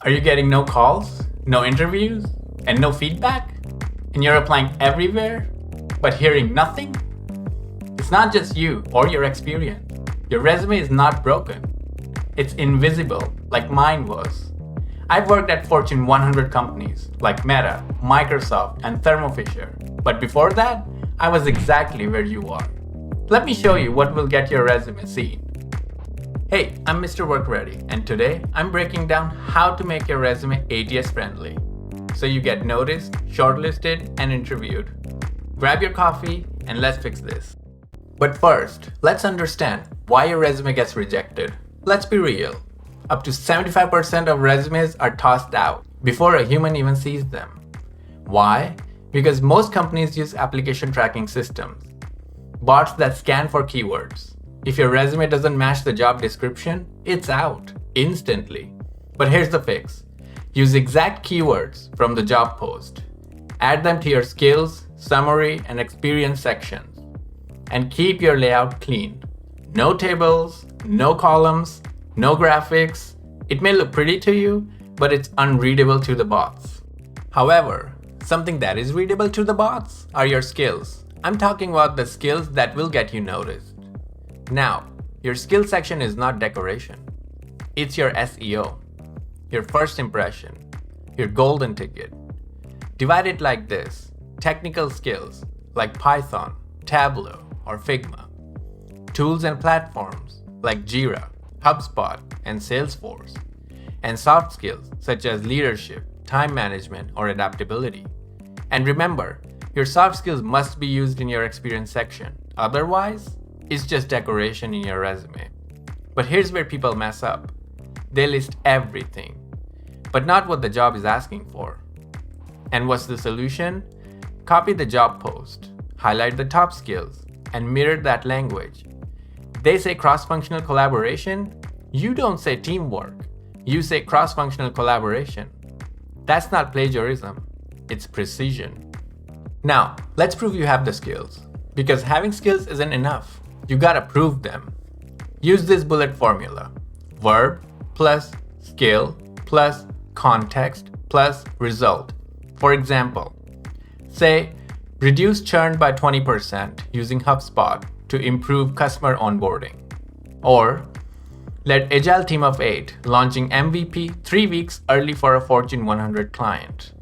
Are you getting no calls, no interviews, and no feedback? And you're applying everywhere, but hearing nothing? It's not just you or your experience. Your resume is not broken. It's invisible, like mine was. I've worked at Fortune 100 companies like Meta, Microsoft, and Thermo Fisher. But before that, I was exactly where you are. Let me show you what will get your resume seen. Hey, I'm Mr. WorkReady, and today I'm breaking down how to make your resume ATS-friendly, so you get noticed, shortlisted, and interviewed. Grab your coffee and let's fix this. But first, let's understand why your resume gets rejected. Let's be real. Up to 75% of resumes are tossed out before a human even sees them. Why? Because most companies use application tracking systems, bots that scan for keywords. If your resume doesn't match the job description, it's out instantly. But here's the fix. Use exact keywords from the job post. Add them to your skills, summary, and experience sections. And keep your layout clean. No tables, no columns, no graphics. It may look pretty to you, but it's unreadable to the bots. However, something that is readable to the bots are your skills. I'm talking about the skills that will get you noticed. Now, your skill section is not decoration. It's your SEO, your first impression, your golden ticket. Divide it like this: technical skills like Python, Tableau, or Figma. Tools and platforms like Jira, HubSpot, and Salesforce. And soft skills such as leadership, time management, or adaptability. And remember, your soft skills must be used in your experience section. Otherwise, it's just decoration in your resume. But here's where people mess up. They list everything, but not what the job is asking for. And what's the solution? Copy the job post, highlight the top skills, and mirror that language. They say cross-functional collaboration. You don't say teamwork. You say cross-functional collaboration. That's not plagiarism. It's precision. Now, let's prove you have the skills. Because having skills isn't enough. You gotta prove them. Use this bullet formula. Verb plus skill plus context plus result. For example, say, reduce churn by 20% using HubSpot to improve customer onboarding. Or, led agile team of 8 launching MVP 3 weeks early for a Fortune 100 client.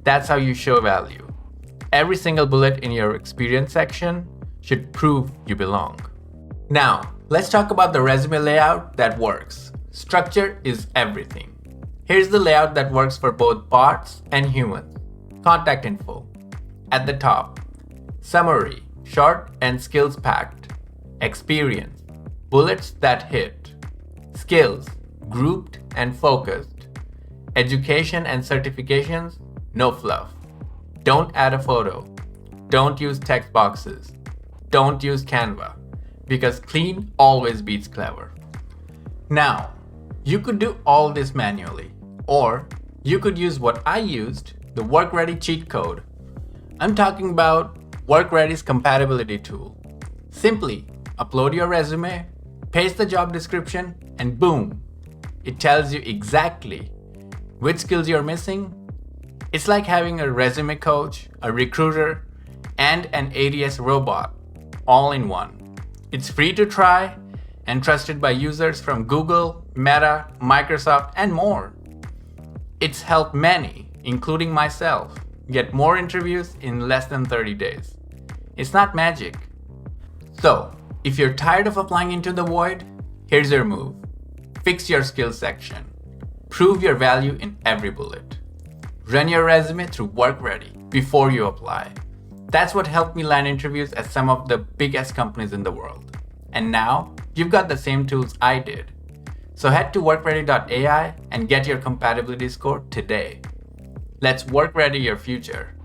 That's how you show value. Every single bullet in your experience section should prove you belong. Now, let's talk about the resume layout that works. Structure is everything. Here's the layout that works for both bots and humans. Contact info. At the top, summary, short and skills packed. Experience, bullets that hit. Skills, grouped and focused. Education and certifications, no fluff. Don't add a photo. Don't use text boxes. Don't use Canva, because clean always beats clever. Now, you could do all this manually, or you could use what I used, the WorkReady cheat code. I'm talking about WorkReady's compatibility tool. Simply upload your resume, paste the job description, and boom, it tells you exactly which skills you're missing. It's like having a resume coach, a recruiter, and an ATS robot all in one. It's free to try and trusted by users from Google, Meta, Microsoft, and more. It's helped many, including myself, get more interviews in less than 30 days. It's not magic. So, if you're tired of applying into the void, here's your move. Fix your skills section. Prove your value in every bullet. Run your resume through WorkReady before you apply. That's what helped me land interviews at some of the biggest companies in the world. And now, you've got the same tools I did. So head to workready.ai and get your compatibility score today. Let's WorkReady your future.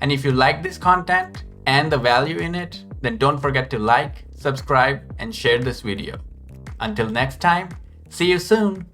And if you like this content and the value in it, then don't forget to like, subscribe, and share this video. Until next time, see you soon.